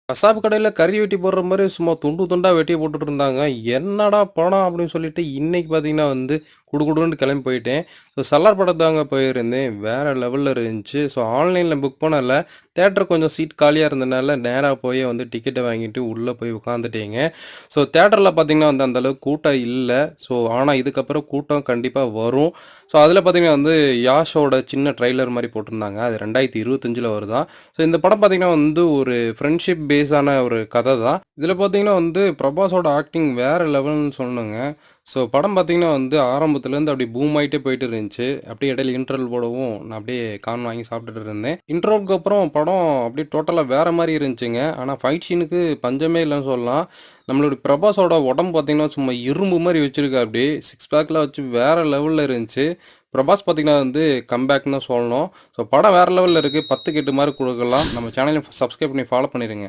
கசாப்பு கடையில கறி வெட்டி போடுற மாரி சும்மா துண்டு துண்டா வெட்டி போட்டுட்டு இருந்தாங்க. என்னடா படம் அப்படின்னு சொல்லிட்டு இன்னைக்கு பார்த்தீங்கன்னா வந்து குடுகுடுன்னு கிளம்பி போயிட்டேன். ஸோ சலார் படம் தாங்க போயிருந்தேன். வேற லெவல்ல இருந்துச்சு. ஸோ ஆன்லைன்ல புக் பண்ணல. தியேட்டர் கொஞ்சம் சீட் காலியா இருந்தனால நேரா போய் வந்து டிக்கெட்ட வாங்கிட்டு உள்ள போய் உட்காந்துட்டேங்க. ஸோ தியேட்டர்ல பார்த்தீங்கன்னா வந்து அந்த அளவுக்கு கூட்டம் இல்ல. ஸோ ஆனா இதுக்கப்புறம் கூட்டம் கண்டிப்பா வரும். ஸோ அதில பார்த்தீங்கன்னா வந்து யாஷோட சின்ன ட்ரெய்லர் மாரி போட்டிருந்தாங்க. அது 2025ல வருதாம். ஸோ இந்த படம் பார்த்தீங்கன்னா வந்து ஒரு ஃப்ரெண்ட்ஷிப் பேஸான ஒரு கதை தான். இதில பார்த்தீங்கன்னா வந்து பிரபாஸோட ஆக்டிங் வேற லெவல்னு சொல்லணுங்க. ஸோ படம் பார்த்தீங்கன்னா வந்து ஆரம்பத்துலேருந்து அப்படியே பூம் ஆயிட்டே போயிட்டு இருந்துச்சு. அப்படியே இடையில இன்டர்வல் போடவும் நான் அப்படியே கார்ன் வாங்கி சாப்பிட்டுட்டு இருந்தேன். இன்டர்வலுக்கு அப்புறம் படம் அப்படியே டோட்டலா வேற மாரி இருந்துச்சுங்க. ஆனா ஃபைட் சீனுக்கு பஞ்சமே இல்லன்னு சொல்லலாம். நம்மளுடைய பிரபாஸோட உடம்பு பார்த்தீங்கன்னா சும்மா இரும்பு மாரி வச்சிருக்காப்படி. சிக்ஸ் பேக்லாம் வச்சு வேற லெவல்ல இருந்துச்சு. பிரபாஸ் பார்த்தீங்கன்னா வந்து கம்பேக்ன்னு தான் சொல்லணும். ஸோ படம் வேற லெவல்ல இருக்கு. 10க்கு 8 மார்க் குடுக்கலாம். நம்ம சேனலையும் சப்ஸ்கிரைப் பண்ணி ஃபாலோ பண்ணிருங்க.